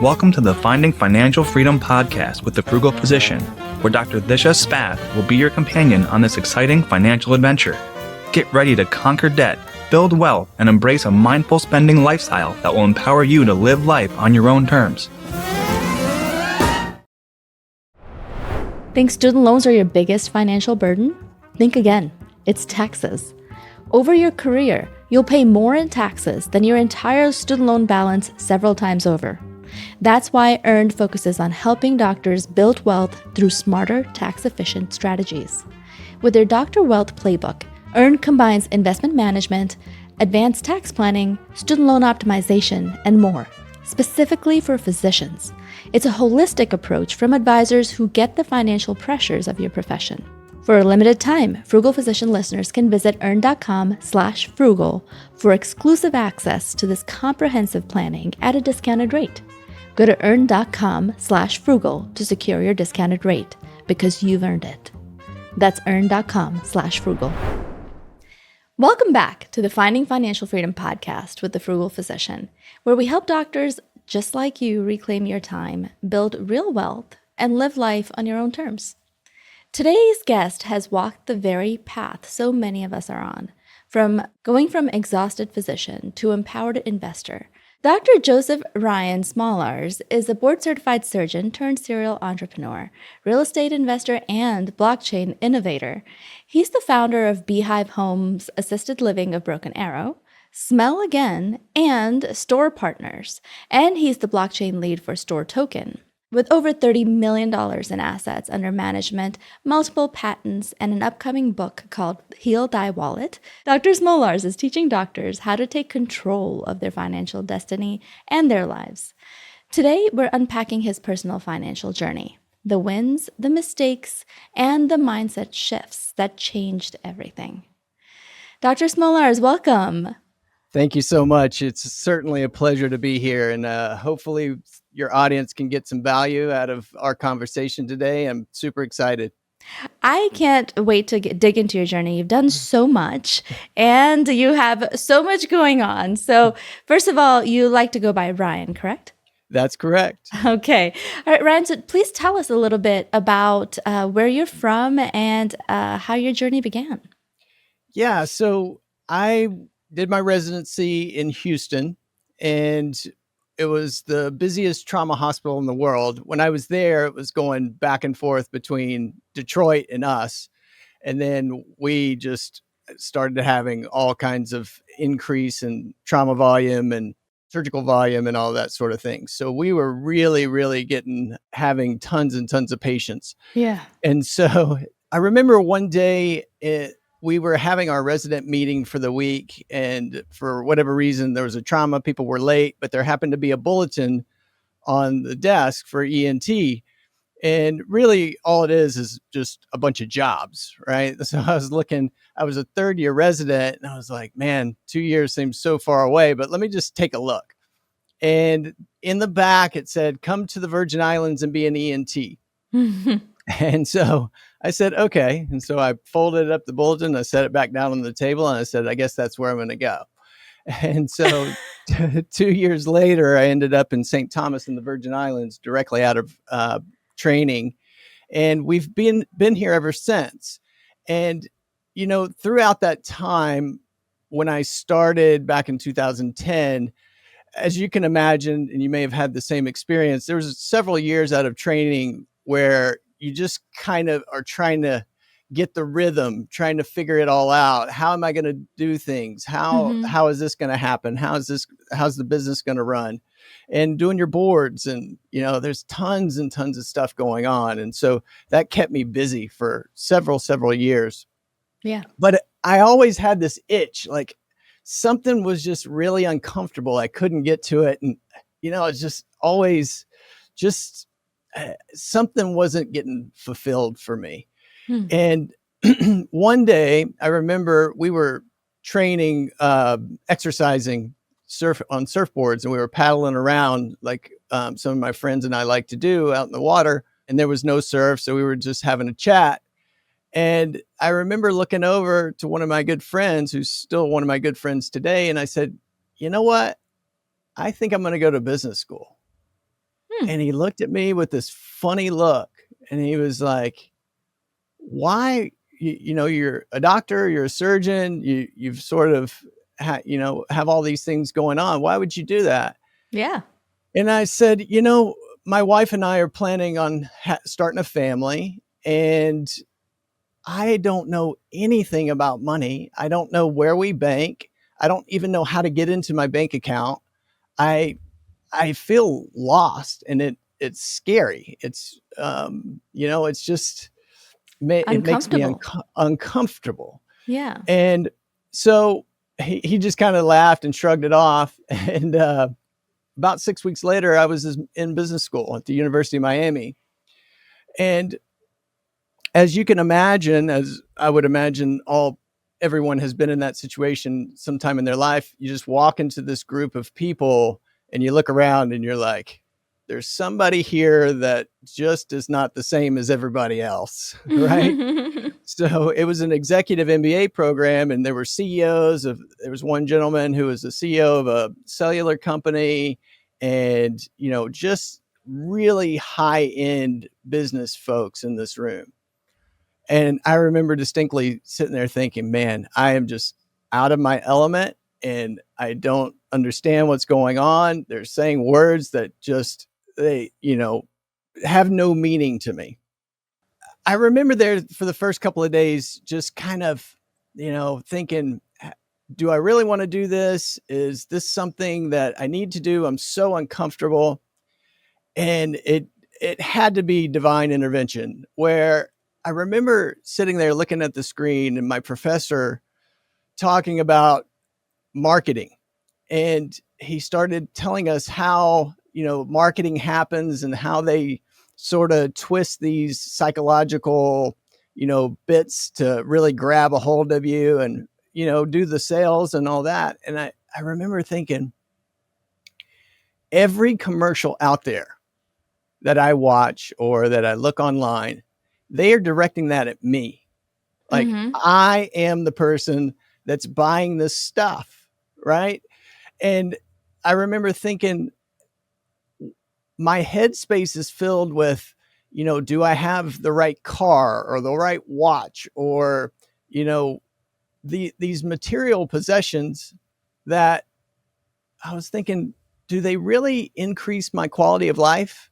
Welcome to the Finding Financial Freedom podcast with the Frugal Physician, where Dr. Disha Spath will be your companion on this exciting financial adventure. Get ready to conquer debt, build wealth, and embrace a mindful spending lifestyle that will empower you to live life on your own terms. Think student loans are your biggest financial burden? Think again. It's taxes. Over your career, you'll pay more in taxes than your entire student loan balance several times over. That's why Earned focuses on helping doctors build wealth through smarter, tax-efficient strategies. With their Doctor Wealth Playbook, Earned combines investment management, advanced tax planning, student loan optimization, and more, specifically for physicians. It's a holistic approach from advisors who get the financial pressures of your profession. For a limited time, Frugal Physician listeners can visit earn.com/frugal for exclusive access to this comprehensive planning at a discounted rate. Go to earn.com/frugal to secure your discounted rate because you've earned it. That's earn.com/frugal. Welcome back to the Finding Financial Freedom podcast with the Frugal Physician, where we help doctors just like you reclaim your time, build real wealth, and live life on your own terms. Today's guest has walked the very path so many of us are on, from going from exhausted physician to empowered investor. Dr. Joseph Ryan Smolarz is a board-certified surgeon turned serial entrepreneur, real estate investor, and blockchain innovator. He's the founder of Beehive Homes Assisted Living of Broken Arrow, Smell Again, and Store Partners, and he's the blockchain lead for Store Token. With over $30 million in assets under management, multiple patents, and an upcoming book called Heal Thy Wallet, Dr. Smolarz is teaching doctors how to take control of their financial destiny and their lives. Today, we're unpacking his personal financial journey, the wins, the mistakes, and the mindset shifts that changed everything. Dr. Smolarz, welcome. Thank you so much. It's certainly a pleasure to be here, and hopefully your audience can get some value out of our conversation today. I'm super excited. I can't wait to dig into your journey. You've done so much, and you have so much going on. So first of all, you like to go by Ryan, correct? That's correct. Okay. All right, Ryan, so please tell us a little bit about where you're from and how your journey began. Yeah, so I did my residency in Houston, and it was the busiest trauma hospital in the world. When I was there, it was going back and forth between Detroit and us. And then we just started having all kinds of increase in trauma volume and surgical volume and all that sort of thing. So we were really having tons and tons of patients. Yeah. And so I remember one day we were having our resident meeting for the week, and for whatever reason, there was a trauma. People were late, but there happened to be a bulletin on the desk for ENT. And really all it is just a bunch of jobs, right? So I was a third year resident, and I was like, man, 2 years seems so far away, but let me just take a look. And in the back, it said, come to the Virgin Islands and be an ENT. And so I said, okay. And so I folded up the bulletin, I set it back down on the table, and I said, I guess that's where I'm going to go. And so 2 years later, I ended up in St. Thomas in the Virgin Islands, directly out of training. And we've been here ever since. And, you know, throughout that time, when I started back in 2010, as you can imagine, and you may have had the same experience, there was several years out of training where you just kind of are trying to get the rhythm, trying to figure it all out. How am I going to do things? How is this going to happen? How's the business going to run? And doing your boards, and, you know, there's tons and tons of stuff going on. And so that kept me busy for several years. Yeah. But I always had this itch, like something was just really uncomfortable. I couldn't get to it. And, you know, it's just always something wasn't getting fulfilled for me. And one day I remember we were training, exercising on surfboards, and we were paddling around like some of my friends and I like to do out in the water, and there was no surf. So we were just having a chat. And I remember looking over to one of my good friends, who's still one of my good friends today. And I said, you know what? I think I'm going to go to business school. And he looked at me with this funny look and he was like, why, you're a doctor, you're a surgeon, you've sort of, have all these things going on. Why would you do that? Yeah. And I said, my wife and I are planning on starting a family, and I don't know anything about money. I don't know where we bank. I don't even know how to get into my bank account. I I feel lost, and it's scary. It's just it makes me Uncomfortable. uncomfortable. Yeah. And so he just kind of laughed and shrugged it off. And about 6 weeks later, I was in business school at the University of Miami. And as you can imagine, as I would imagine everyone has been in that situation sometime in their life, you just walk into this group of people and you look around and you're like, there's somebody here that just is not the same as everybody else, right? So it was an executive MBA program, and there were there was one gentleman who was the CEO of a cellular company, and, just really high end business folks in this room. And I remember distinctly sitting there thinking, man, I am just out of my element and I don't understand what's going on. They're saying words that they have no meaning to me. I remember there for the first couple of days, just kind of, thinking, do I really want to do this? Is this something that I need to do? I'm so uncomfortable. And it had to be divine intervention, where I remember sitting there looking at the screen and my professor talking about marketing. And he started telling us how, marketing happens and how they sort of twist these psychological, bits to really grab a hold of you and, do the sales and all that. And I remember thinking, every commercial out there that I watch or that I look online, they are directing that at me. Like, I am the person that's buying this stuff, right? And I remember thinking, my headspace is filled with, do I have the right car or the right watch or, these material possessions that I was thinking, do they really increase my quality of life?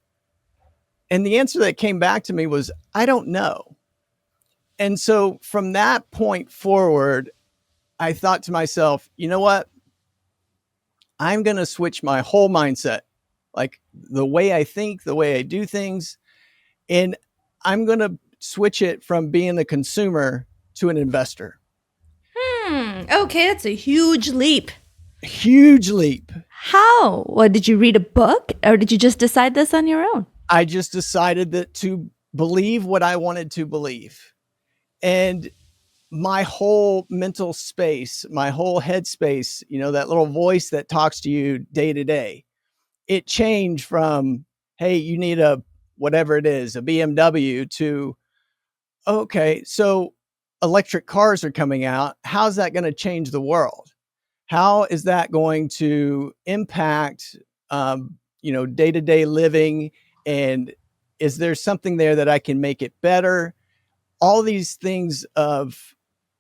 And the answer that came back to me was, I don't know. And so from that point forward, I thought to myself, you know what? I'm going to switch my whole mindset, like the way I think, the way I do things. And I'm going to switch it from being a consumer to an investor. Okay, that's a huge leap. Huge leap. How? What, did you read a book or did you just decide this on your own? I just decided that to believe what I wanted to believe. And my whole mental space, my whole headspace, that little voice that talks to you day to day, it changed from, hey, you need whatever it is, a BMW, to, okay, so electric cars are coming out. How's that going to change the world? How is that going to impact, day-to-day living? And is there something there that I can make it better? All these things of,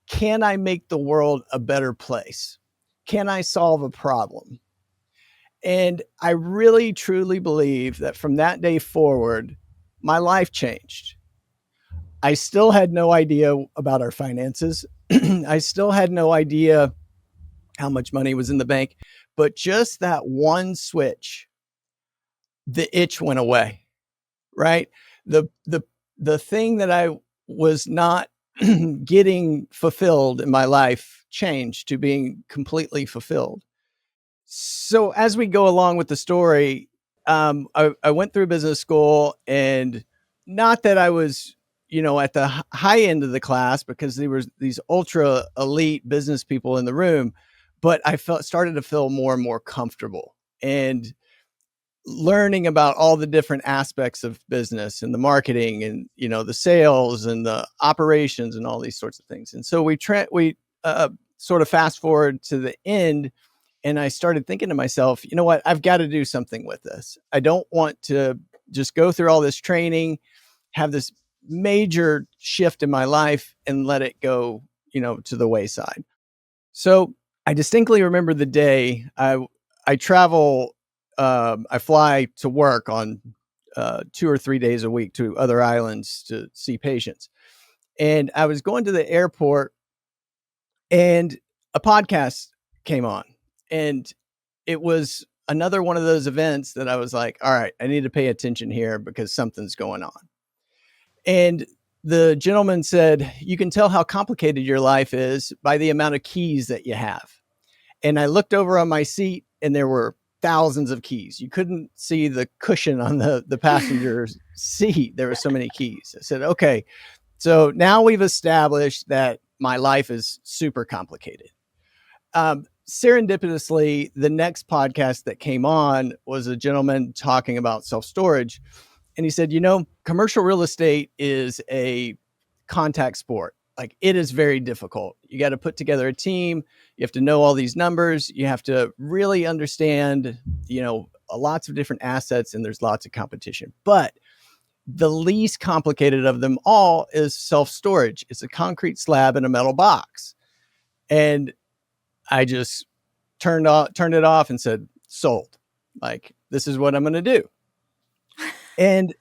can I make the world a better place? Can I solve a problem? And I really, truly believe that from that day forward, my life changed. I still had no idea about our finances. I still had no idea how much money was in the bank, but just that one switch, the itch went away, right? The thing that I was not getting fulfilled in my life changed to being completely fulfilled. So as we go along with the story, I went through business school, and not that I was, at the high end of the class, because there was these ultra elite business people in the room, but I started to feel more and more comfortable and learning about all the different aspects of business and the marketing and, the sales and the operations and all these sorts of things. And so we sort of fast forward to the end, And I started thinking to myself, you know what? I've got to do something with this. I don't want to just go through all this training, have this major shift in my life and let it go, to the wayside. So I distinctly remember the day I travel, I fly to work on 2 or 3 days a week to other islands to see patients. And I was going to the airport and a podcast came on. And it was another one of those events that I was like, all right, I need to pay attention here because something's going on. And the gentleman said, you can tell how complicated your life is by the amount of keys that you have. And I looked over on my seat and there were thousands of keys. You couldn't see the cushion on the passenger's seat. There were so many keys. I said, okay, so now we've established that my life is super complicated. Serendipitously, the next podcast that came on was a gentleman talking about self-storage. And he said, commercial real estate is a contact sport. Like, it is very difficult. You got to put together a team. You have to know all these numbers. You have to really understand, lots of different assets, and there's lots of competition. But the least complicated of them all is self-storage. It's a concrete slab in a metal box. And I just turned it off and said, sold. Like, this is what I'm going to do. And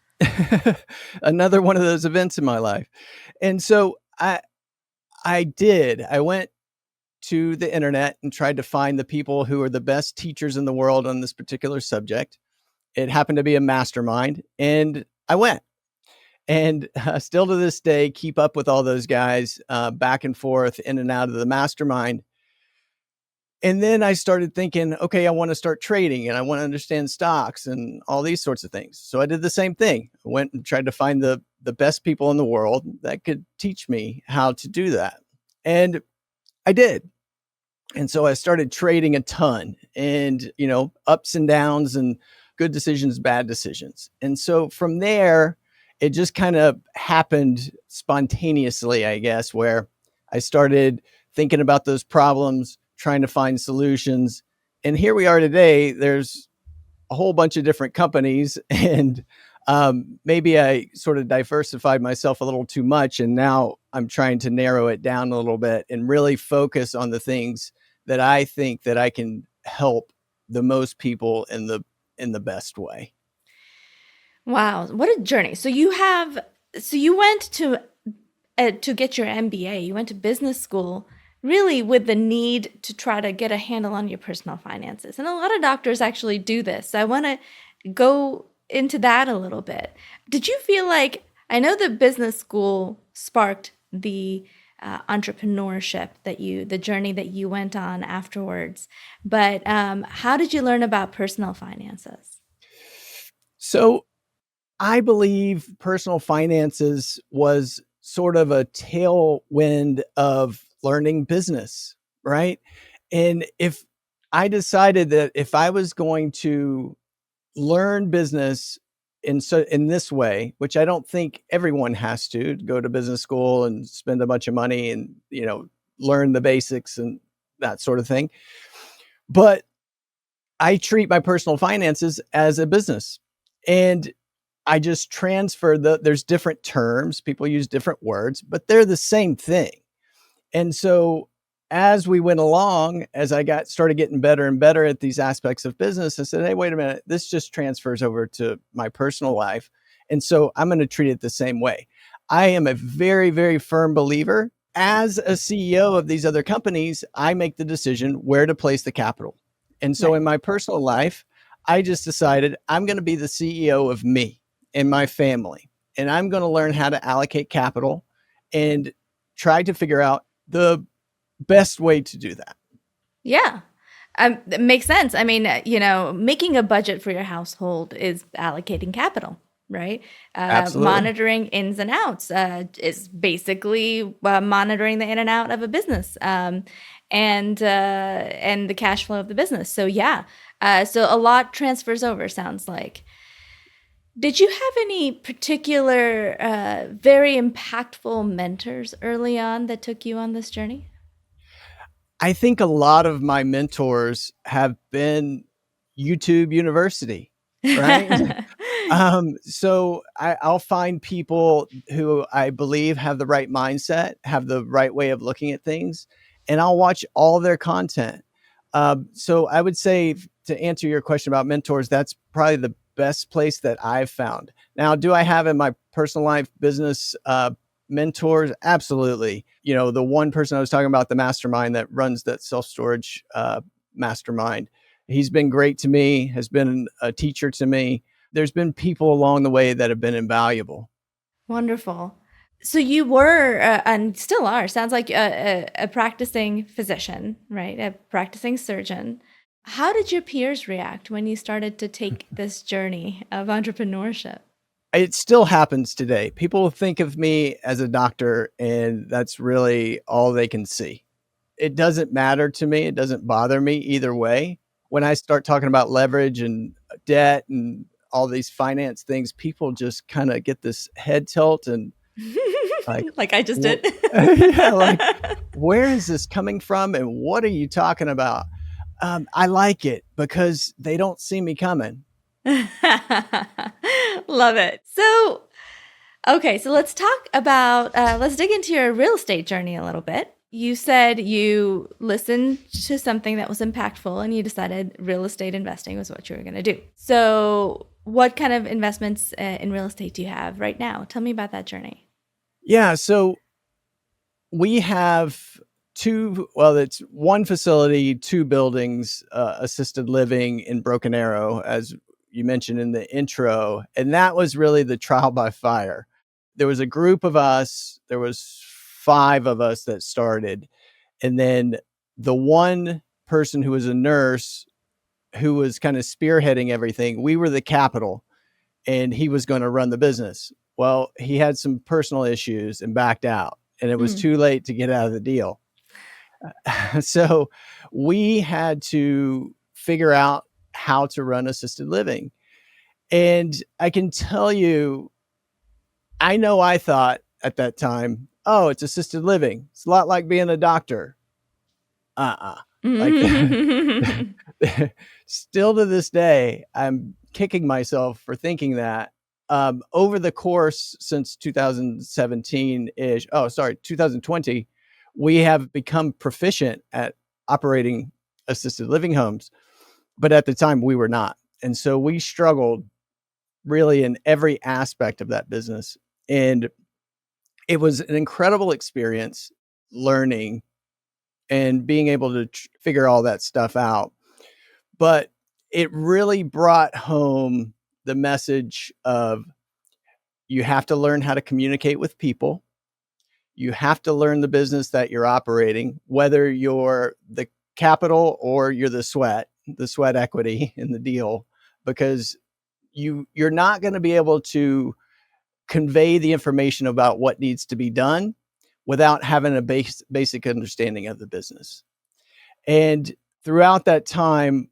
another one of those events in my life. And so I went to the internet and tried to find the people who are the best teachers in the world on this particular subject. It happened to be a mastermind, and I went. And still to this day, keep up with all those guys back and forth, in and out of the mastermind. And then I started thinking, okay, I want to start trading and I want to understand stocks and all these sorts of things. So I did the same thing. I went and tried to find the best people in the world that could teach me how to do that. And I did. And so I started trading a ton, and, ups and downs and good decisions, bad decisions. And so from there, it just kind of happened spontaneously, I guess, where I started thinking about those problems, trying to find solutions. And here we are today. There's a whole bunch of different companies, and maybe I sort of diversified myself a little too much. And now I'm trying to narrow it down a little bit and really focus on the things that I think that I can help the most people in the best way. Wow, what a journey. So you went to get your MBA. You went to business school really with the need to try to get a handle on your personal finances. And a lot of doctors actually do this. So I want to go into that a little bit. Did you feel like, I know the business school sparked the entrepreneurship the journey that you went on afterwards, but how did you learn about personal finances? So I believe personal finances was sort of a tailwind of learning business, right? And if I decided that if I was going to learn business in this way, which I don't think everyone has to go to business school and spend a bunch of money and, learn the basics and that sort of thing. But I treat my personal finances as a business, and I just transfer there's different terms, people use different words, but they're the same thing. And so as we went along, as I started getting better and better at these aspects of business, I said, hey, wait a minute, this just transfers over to my personal life. And so I'm going to treat it the same way. I am a very, very firm believer. As a CEO of these other companies, I make the decision where to place the capital. And so in my personal life, I just decided I'm going to be the CEO of me and my family. And I'm going to learn how to allocate capital and try to figure out the best way to do that. Yeah. That makes sense. I mean, making a budget for your household is allocating capital, right? Absolutely. Monitoring ins and outs is basically monitoring the in and out of a business and the cash flow of the business. So yeah, so a lot transfers over, sounds like. Did you have any particular very impactful mentors early on that took you on this journey? I think a lot of my mentors have been YouTube University, right? So I'll find people who I believe have the right mindset, have the right way of looking at things, and I'll watch all their content. So I would say, to answer your question about mentors, that's probably the best place that I've found. Now, do I have in my personal life business mentors? Absolutely. The one person I was talking about, the mastermind that runs that self-storage mastermind, he's been great to me, has been a teacher to me. There's been people along the way that have been invaluable. Wonderful. So you were and still are, sounds like a practicing physician, right? A practicing surgeon. How did your peers react when you started to take this journey of entrepreneurship? It still happens today. People think of me as a doctor, and that's really all they can see. It doesn't matter to me. It doesn't bother me either way. When I start talking about leverage and debt and all these finance things, people just kind of get this head tilt and like, Like I just did. yeah, like, where is this coming from? And what are you talking about? I like it because they don't see me coming. Love it. So, okay, so let's talk about, let's dig into your real estate journey a little bit. You said you listened to something that was impactful and you decided real estate investing was what you were going to do. So, what kind of investments in real estate do you have right now? Tell me about that journey. Yeah. So we have it's one facility, two buildings, assisted living in Broken Arrow, as you mentioned in the intro. And that was really the trial by fire. There was a group of us, there was 5 of us that started. And then the one person who was a nurse who was kind of spearheading everything, we were the capital, and he was going to run the business. Well, he had some personal issues and backed out, and it was too late to get out of the deal. So we had to figure out how to run assisted living. And I can tell you, I know I thought at that time, oh, it's assisted living. It's a lot like being a doctor. Like still to this day, I'm kicking myself for thinking that. Over the course since 2017-ish, 2020, we have become proficient at operating assisted living homes. But at the time, we were not. And so we struggled really in every aspect of that business. And it was an incredible experience learning and being able to figure all that stuff out. But it really brought home the message of, you have to learn how to communicate with people. You have to learn the business that you're operating, whether you're the capital or you're the sweat equity in the deal, because you're not going to be able to convey the information about what needs to be done without having a basic understanding of the business. And throughout that time,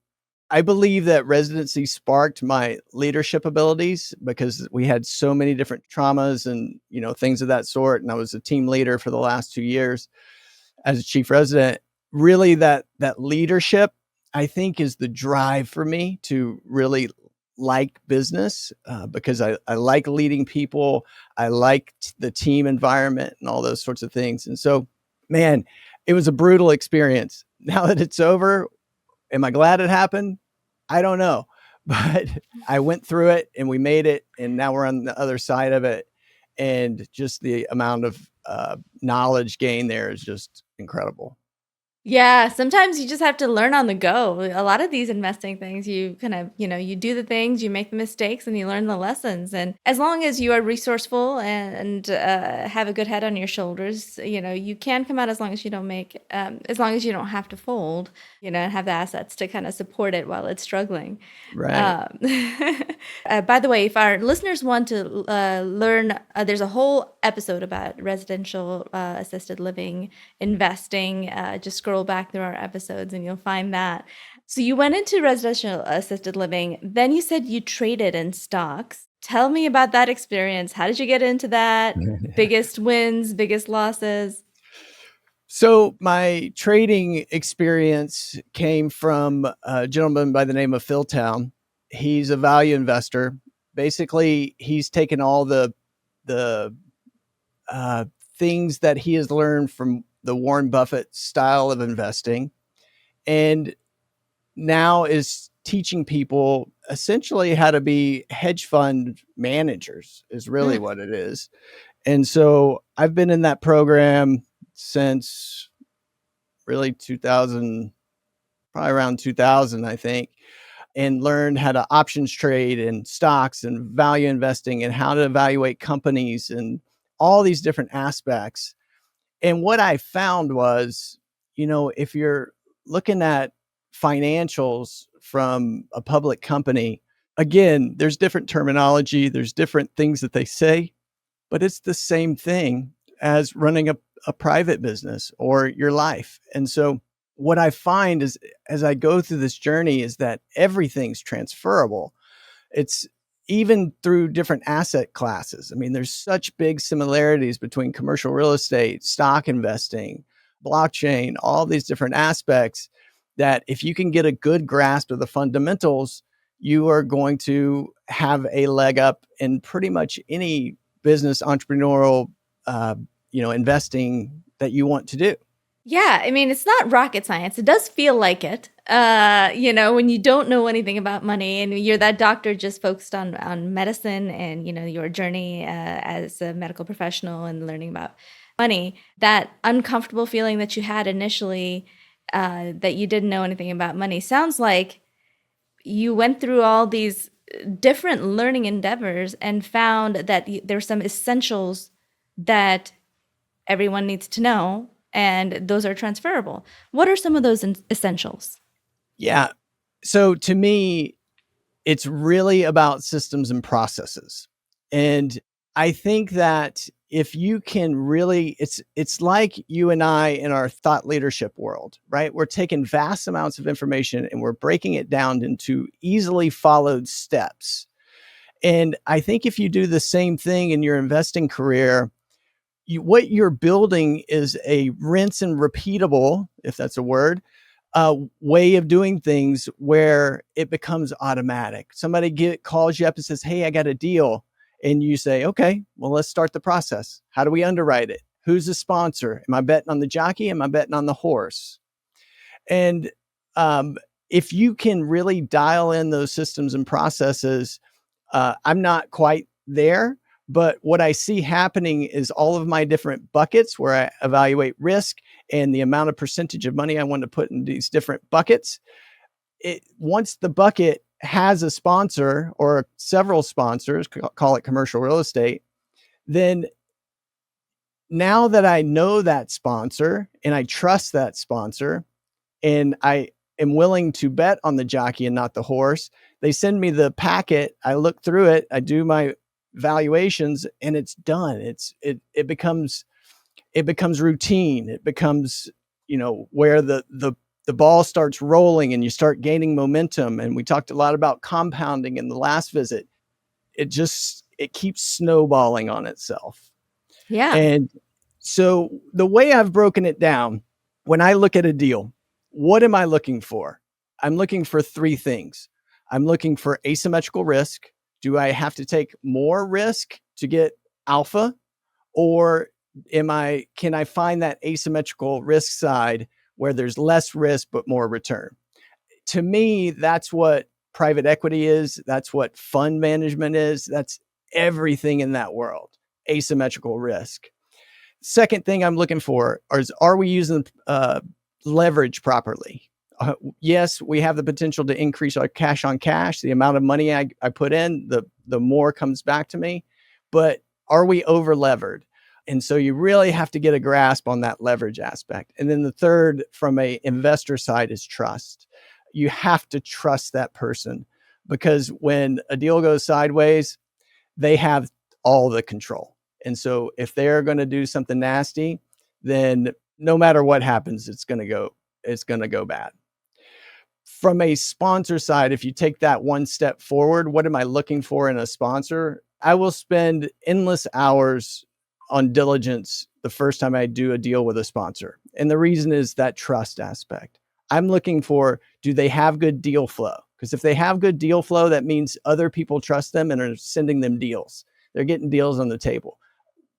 I believe that residency sparked my leadership abilities, because we had so many different traumas and, things of that sort. And I was a team leader for the last 2 years as a chief resident. Really, that leadership, I think, is the drive for me to really like business, because I like leading people. I like the team environment and all those sorts of things. And so, man, it was a brutal experience. Now that it's over, am I glad it happened? I don't know, but I went through it and we made it, and now we're on the other side of it. And just the amount of knowledge gained there is just incredible. Yeah, sometimes you just have to learn on the go. A lot of these investing things, you kind of, you do the things, you make the mistakes, and you learn the lessons. And as long as you are resourceful and have a good head on your shoulders, you can come out as long as you don't as long as you don't have to fold, and have the assets to kind of support it while it's struggling. Right. By the way, if our listeners want to learn, there's a whole episode about residential assisted living investing. Just scroll back through our episodes and you'll find that. So you went into residential assisted living. Then you said you traded in stocks. Tell me about that experience. How did you get into that? Biggest wins, biggest losses? So my trading experience came from a gentleman by the name of Phil Town. He's a value investor. Basically, he's taken all the uh, things that he has learned from the Warren Buffett style of investing, and now is teaching people essentially how to be hedge fund managers. Is really Mm. what it is. And so I've been in that program since really 2000, probably around 2000, I think, and learned how to options trade and stocks and value investing and how to evaluate companies and all these different aspects. And what I found was, if you're looking at financials from a public company, again, there's different terminology, there's different things that they say, but it's the same thing as running a private business or your life. And so what I find is as I go through this journey is that everything's transferable. It's even through different asset classes. I mean, there's such big similarities between commercial real estate, stock investing, blockchain, all these different aspects that if you can get a good grasp of the fundamentals, you are going to have a leg up in pretty much any business entrepreneurial, investing that you want to do. Yeah, I mean, it's not rocket science. It does feel like it. When you don't know anything about money and you're that doctor just focused on medicine and, your journey as a medical professional and learning about money, that uncomfortable feeling that you had initially that you didn't know anything about money sounds like you went through all these different learning endeavors and found that there's some essentials that everyone needs to know, and those are transferable. What are some of those essentials? Yeah. So to me, it's really about systems and processes. And I think that if you can really, it's like you and I in our thought leadership world, right? We're taking vast amounts of information and we're breaking it down into easily followed steps. And I think if you do the same thing in your investing career, what you're building is a rinse and repeatable, if that's a word, way of doing things where it becomes automatic. Somebody calls you up and says, "Hey, I got a deal." And you say, "Okay, well, let's start the process. How do we underwrite it? Who's the sponsor? Am I betting on the jockey? Am I betting on the horse?" And if you can really dial in those systems and processes, I'm not quite there, but what I see happening is all of my different buckets where I evaluate risk and the amount of percentage of money I want to put in these different buckets. Once the bucket has a sponsor or several sponsors, call it commercial real estate, then now that I know that sponsor and I trust that sponsor, and I am willing to bet on the jockey and not the horse. They send me the packet. I look through it. I do my valuations, and it's done. It becomes routine. It becomes where the ball starts rolling and you start gaining momentum. And we talked a lot about compounding in the last visit. It keeps snowballing on itself. Yeah. And so the way I've broken it down, when I look at a deal, what am I looking for? I'm looking for three things. I'm looking for asymmetrical risk. Do I have to take more risk to get alpha? Or can I find that asymmetrical risk side where there's less risk but more return? To me, that's what private equity is. That's what fund management is. That's everything in that world, asymmetrical risk. Second thing I'm looking for is, are we using leverage properly? Yes, we have the potential to increase our cash on cash. The amount of money I put in, the more comes back to me. But are we over levered? And so you really have to get a grasp on that leverage aspect. And then the third from a investor side is trust. You have to trust that person, because when a deal goes sideways, they have all the control. And so if they're going to do something nasty, then no matter what happens, it's going to go bad. From a sponsor side, if you take that one step forward, what am I looking for in a sponsor? I will spend endless hours on diligence the first time I do a deal with a sponsor. And the reason is that trust aspect. I'm looking for, do they have good deal flow? Because if they have good deal flow, that means other people trust them and are sending them deals. They're getting deals on the table.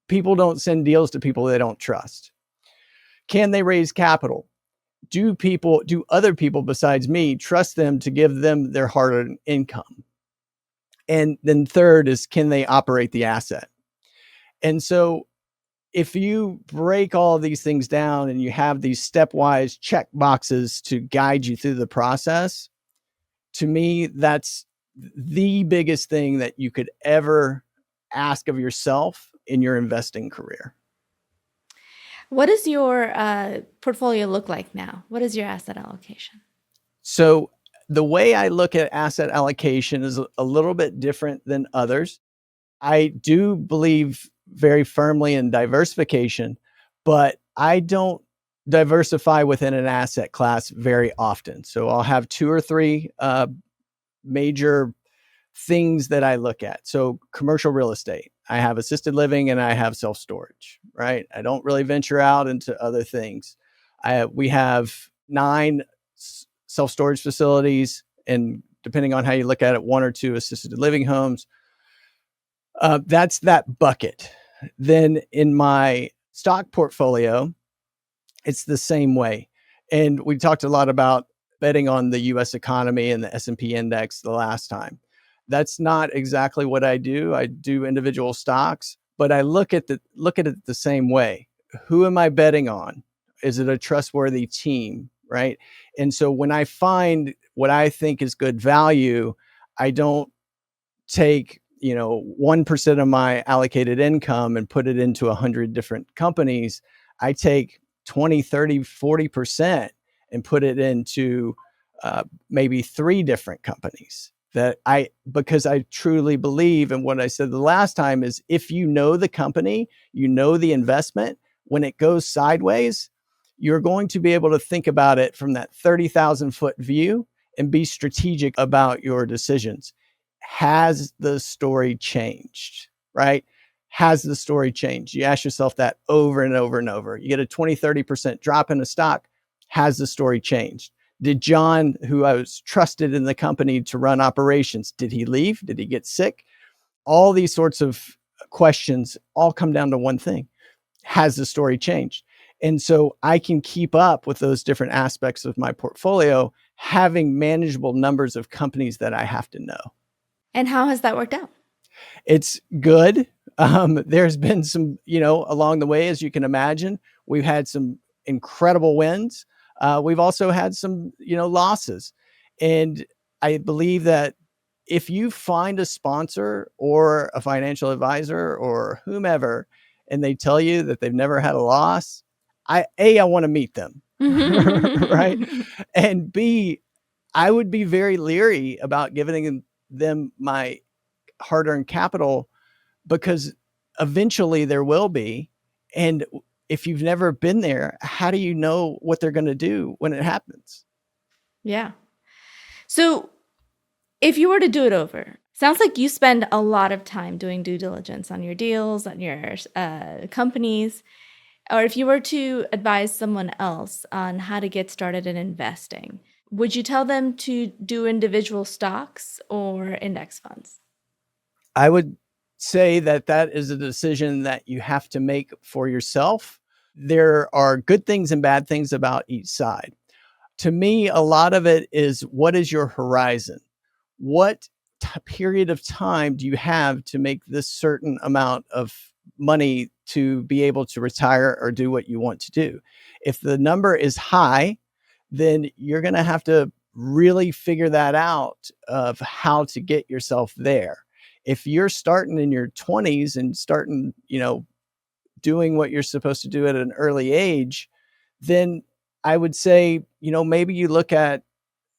People don't send deals to people they don't trust. Can they raise capital? Do other people besides me trust them to give them their hard-earned income? And then third is, can they operate the asset? And so if you break all of these things down and you have these stepwise check boxes to guide you through the process, to me, that's the biggest thing that you could ever ask of yourself in your investing career. What does your portfolio look like now? What is your asset allocation? So the way I look at asset allocation is a little bit different than others. I do believe very firmly in diversification, but I don't diversify within an asset class very often. So I'll have 2 or 3 major things that I look at. So commercial real estate, I have assisted living, and I have self-storage, right? I don't really venture out into other things. We have 9 self-storage facilities, and depending on how you look at it, 1 or 2 assisted living homes. That's that bucket. Then in my stock portfolio, it's the same way. And we talked a lot about betting on the US economy and the S&P index the last time. That's not exactly what I do. I do individual stocks, but I look at it the same way. Who am I betting on? Is it a trustworthy team, right? And so when I find what I think is good value, I don't take 1% of my allocated income and put it into 100 different companies. I take 20, 30, 40% and put it into maybe 3 different companies because I truly believe in what I said the last time is, if you know the company, you know the investment, when it goes sideways, you're going to be able to think about it from that 30,000 foot view and be strategic about your decisions. Has the story changed, right? Has the story changed? You ask yourself that over and over and over. You get a 20, 30% drop in a stock. Has the story changed? Did John, who I was trusted in the company to run operations, did he leave? Did he get sick? All these sorts of questions all come down to one thing. Has the story changed? And so I can keep up with those different aspects of my portfolio, having manageable numbers of companies that I have to know. And how has that worked out? It's good. There's been some, along the way, as you can imagine, we've had some incredible wins. We've also had some, losses. And I believe that if you find a sponsor or a financial advisor or whomever, and they tell you that they've never had a loss, I want to meet them, right? And B, I would be very leery about giving them my hard-earned capital, because eventually there will be. And if you've never been there, how do you know what they're going to do when it happens? Yeah. So if you were to do it over, sounds like you spend a lot of time doing due diligence on your deals, on your companies. Or if you were to advise someone else on how to get started in investing, would you tell them to do individual stocks or index funds? I would say that is a decision that you have to make for yourself. There are good things and bad things about each side. To me, a lot of it is, what is your horizon? What period of time do you have to make this certain amount of money to be able to retire or do what you want to do? If the number is high, then you're going to have to really figure that out of how to get yourself there. If you're starting in your 20s and starting, doing what you're supposed to do at an early age, then I would say, maybe you look at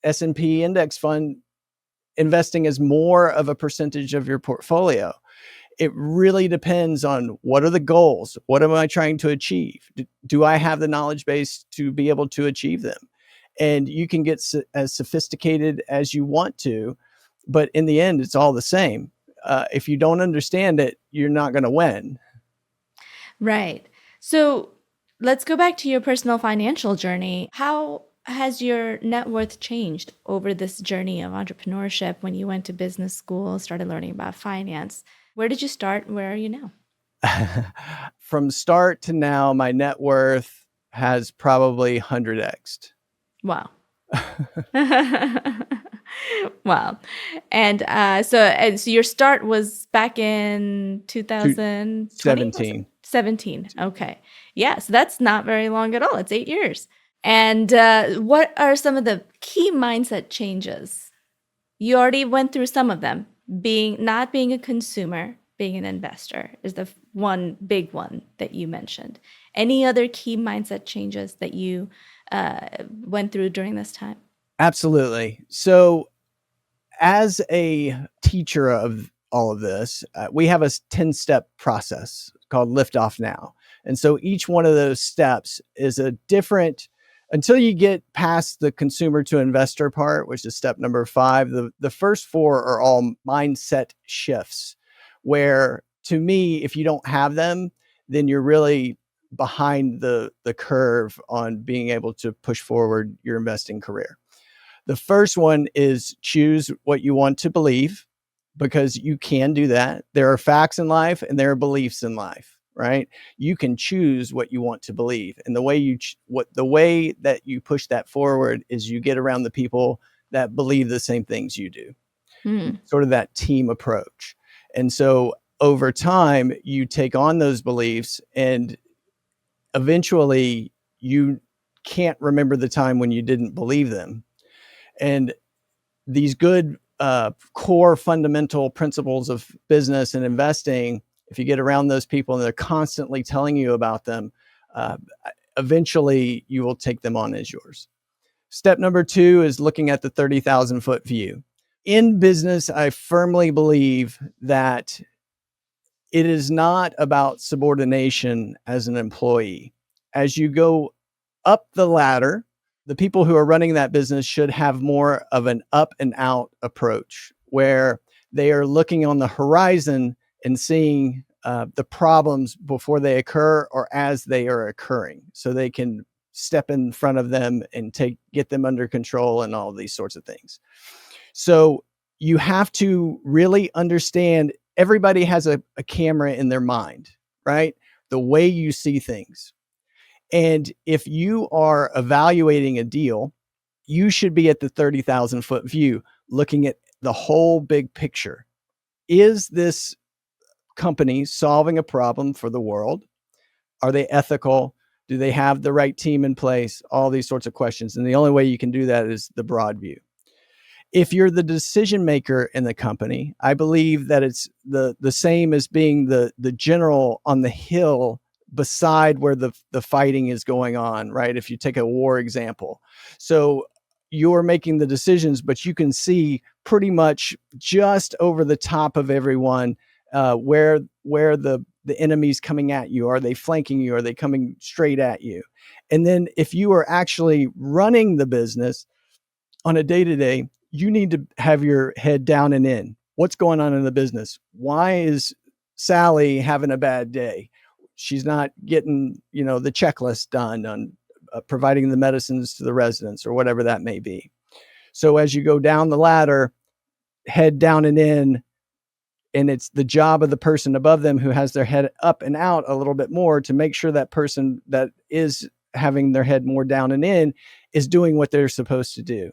S&P index fund investing as more of a percentage of your portfolio. It really depends on, what are the goals? What am I trying to achieve? Do I have the knowledge base to be able to achieve them? And you can get as sophisticated as you want to, but in the end, it's all the same. If you don't understand it, you're not going to win. Right. So let's go back to your personal financial journey. How has your net worth changed over this journey of entrepreneurship when you went to business school, started learning about finance? Where did you start? Where are you now? From start to now, my net worth has probably 100x'd. Wow. Wow. And so your start was back in 2020, was it? 17. 17. Okay. Yeah, so that's not very long at all. It's 8 years. And what are some of the key mindset changes? You already went through some of them. Not being a consumer, being an investor is the one big one that you mentioned. Any other key mindset changes that you went through during this time? Absolutely. So as a teacher of all of this, we have a 10-step process called Lift Off Now. And so each one of those steps is a different, until you get past the consumer to investor part, which is step number 5, the first 4 are all mindset shifts, where to me, if you don't have them, then you're really behind the curve on being able to push forward your investing career. The first one is choose what you want to believe, because you can do that. There are facts in life and there are beliefs in life, right? You can choose what you want to believe. And the way that you push that forward is you get around the people that believe the same things you do. Sort of that team approach. And so over time, you take on those beliefs, and eventually you can't remember the time when you didn't believe them. And these good core fundamental principles of business and investing, if you get around those people and they're constantly telling you about them, eventually you will take them on as yours. Step number 2 is looking at the 30,000 foot view. In business, I firmly believe that it is not about subordination as an employee. As you go up the ladder, the people who are running that business should have more of an up and out approach, where they are looking on the horizon and seeing the problems before they occur or as they are occurring, so they can step in front of them and get them under control and all these sorts of things. So you have to really understand, everybody has a camera in their mind, right? The way you see things. And if you are evaluating a deal, you should be at the 30,000 foot view, looking at the whole big picture. Is this company solving a problem for the world? Are they ethical? Do they have the right team in place? All these sorts of questions. And the only way you can do that is the broad view. If you're the decision maker in the company, I believe that it's the same as being the general on the hill beside where the fighting is going on, right? If you take a war example. So you're making the decisions, but you can see pretty much just over the top of everyone where the enemy's coming at you. Are they flanking you? Are they coming straight at you? And then if you are actually running the business on a day-to-day, you need to have your head down and in. What's going on in the business? Why is Sally having a bad day? She's not getting, the checklist done on providing the medicines to the residents or whatever that may be. So as you go down the ladder, head down and in, and it's the job of the person above them who has their head up and out a little bit more to make sure that person that is having their head more down and in is doing what they're supposed to do.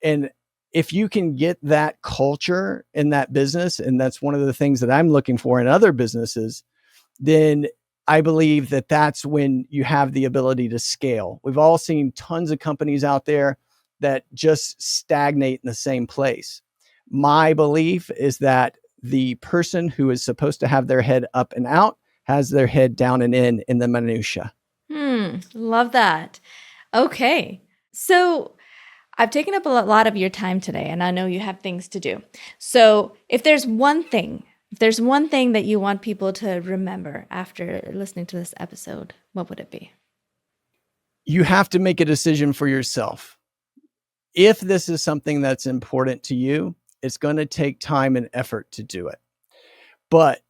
And if you can get that culture in that business, and that's one of the things that I'm looking for in other businesses, then I believe that that's when you have the ability to scale. We've all seen tons of companies out there that just stagnate in the same place. My belief is that the person who is supposed to have their head up and out has their head down and in the minutia. Love that. Okay. So I've taken up a lot of your time today, and I know you have things to do. So if there's one thing that you want people to remember after listening to this episode, what would it be? You have to make a decision for yourself. If this is something that's important to you, it's going to take time and effort to do it. But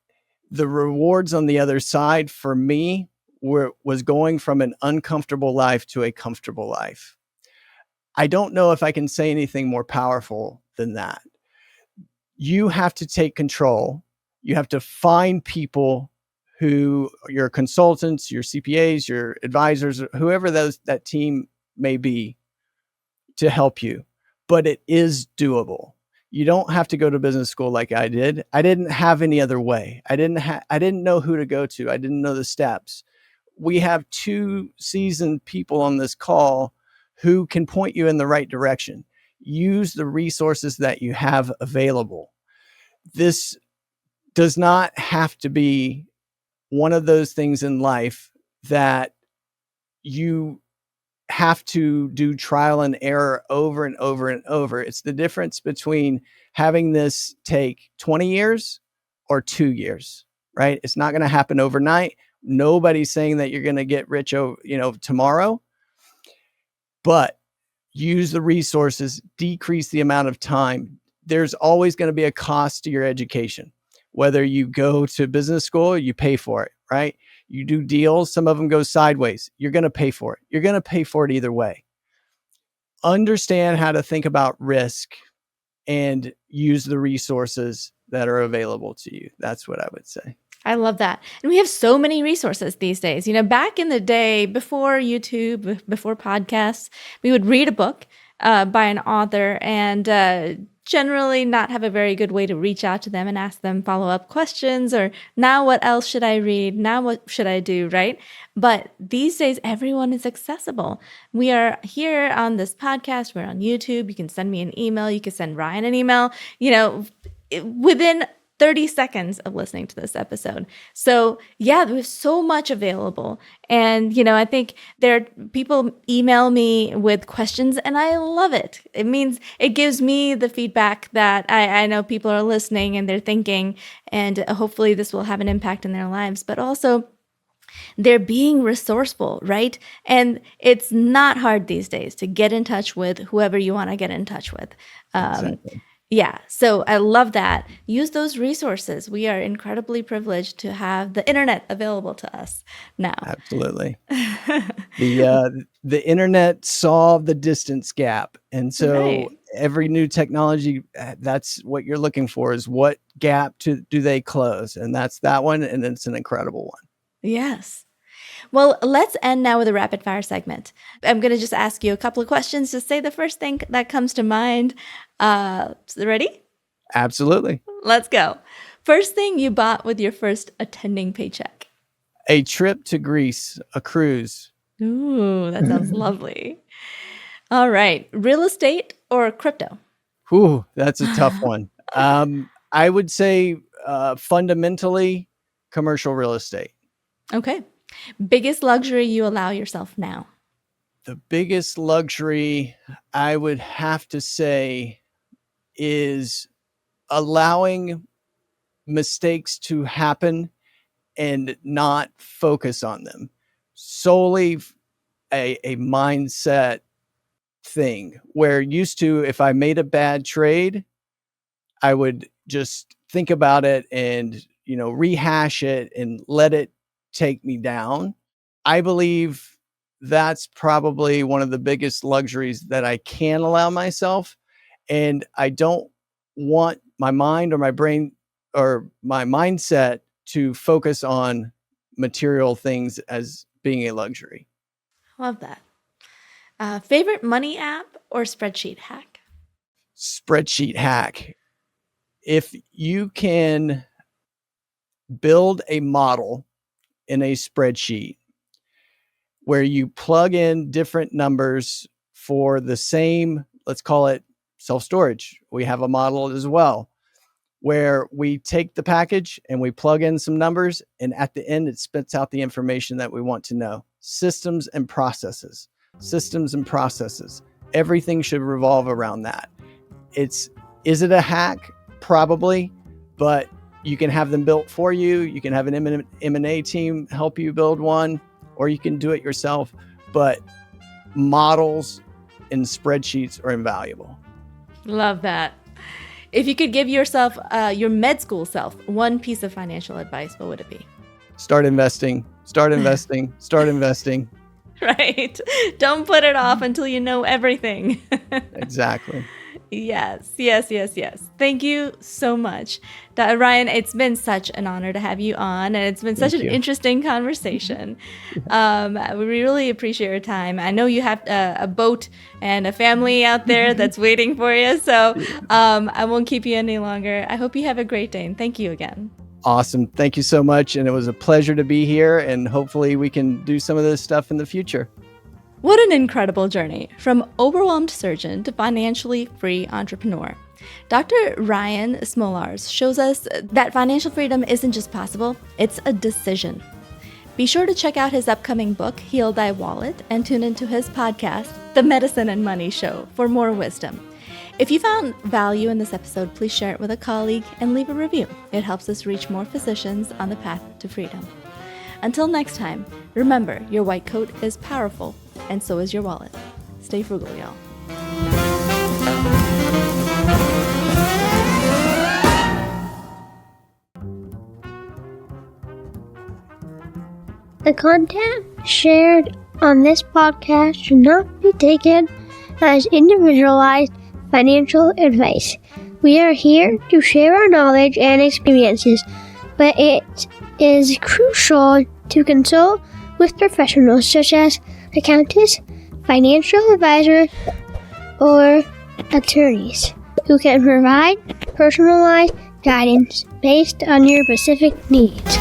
The rewards on the other side for me was going from an uncomfortable life to a comfortable life. I don't know if I can say anything more powerful than that. You have to take control. You have to find people who your consultants, your CPAs, your advisors, whoever that team may be, to help you. But it is doable. You don't have to go to business school like I did. I didn't have any other way. I didn't know who to go to. I didn't know the steps. We have 2 seasoned people on this call who can point you in the right direction. Use the resources that you have available. This does not have to be one of those things in life that you have to do trial and error over and over and over. It's the difference between having this take 20 years or 2 years, right? It's not going to happen overnight. Nobody's saying that you're going to get rich, tomorrow, but use the resources, decrease the amount of time. There's always going to be a cost to your education. Whether you go to business school, you pay for it, right? You do deals, some of them go sideways. You're going to pay for it. You're going to pay for it either way. Understand how to think about risk and use the resources that are available to you. That's what I would say. I love that. And we have so many resources these days. Back in the day, before YouTube, before podcasts, we would read a book by an author and generally not have a very good way to reach out to them and ask them follow-up questions, or now what else should I read? Now what should I do, right? But these days, everyone is accessible. We are here on this podcast. We're on YouTube. You can send me an email. You can send Ryan an email, within 30 seconds of listening to this episode. So yeah, there's so much available. And, I think people email me with questions and I love it. It means it gives me the feedback that I know people are listening and they're thinking, and hopefully this will have an impact in their lives, but also they're being resourceful, right? And it's not hard these days to get in touch with whoever you want to get in touch with. Exactly. Yeah. So I love that. Use those resources. We are incredibly privileged to have the internet available to us now. Absolutely. The internet solved the distance gap. And so Right. every new technology, that's what you're looking for, is what gap do they close? And that's that one. And it's an incredible one. Yes. Well, let's end now with a rapid fire segment. I'm going to just ask you a couple of questions. Just say the first thing that comes to mind. Ready? Absolutely. Let's go. First thing you bought with your first attending paycheck. A trip to Greece, a cruise. Ooh, that sounds lovely. All right. Real estate or crypto? Whew, that's a tough one. I would say fundamentally commercial real estate. Okay. Biggest luxury you allow yourself now? The biggest luxury I would have to say is allowing mistakes to happen and not focus on them. Solely a mindset thing, where used to, if I made a bad trade, I would just think about it and, rehash it and let it take me down. I believe that's probably one of the biggest luxuries that I can allow myself. And I don't want my mind or my brain or my mindset to focus on material things as being a luxury. Love that. Favorite money app or spreadsheet hack? Spreadsheet hack. If you can build a model in a spreadsheet where you plug in different numbers for the same, let's call it self-storage. We have a model as well where we take the package and we plug in some numbers, and at the end, it spits out the information that we want to know. Systems and processes. Everything should revolve around that. Is it a hack? Probably, but you can have them built for you. You can have an M&A team help you build one, or you can do it yourself. But models and spreadsheets are invaluable. Love that. If you could give yourself, your med school self, one piece of financial advice, what would it be? Start investing, start investing, start investing. Right. Don't put it off until you know everything. Exactly. Yes. Thank you so much. Ryan, it's been such an honor to have you on, and it's been such an interesting conversation. We really appreciate your time. I know you have a boat and a family out there that's waiting for you, so I won't keep you any longer. I hope you have a great day, and thank you again. Awesome. Thank you so much, and it was a pleasure to be here, and hopefully we can do some of this stuff in the future. What an incredible journey from overwhelmed surgeon to financially free entrepreneur. Dr. Ryan Smolarz shows us that financial freedom isn't just possible, it's a decision. Be sure to check out his upcoming book, Heal Thy Wallet, and tune into his podcast, The Medicine and Money Show, for more wisdom. If you found value in this episode, please share it with a colleague and leave a review. It helps us reach more physicians on the path to freedom. Until next time, remember, your white coat is powerful, and so is your wallet. Stay frugal, y'all. The content shared on this podcast should not be taken as individualized financial advice. We are here to share our knowledge and experiences, but it is crucial to consult with professionals such as accountants, financial advisors, or attorneys who can provide personalized guidance based on your specific needs.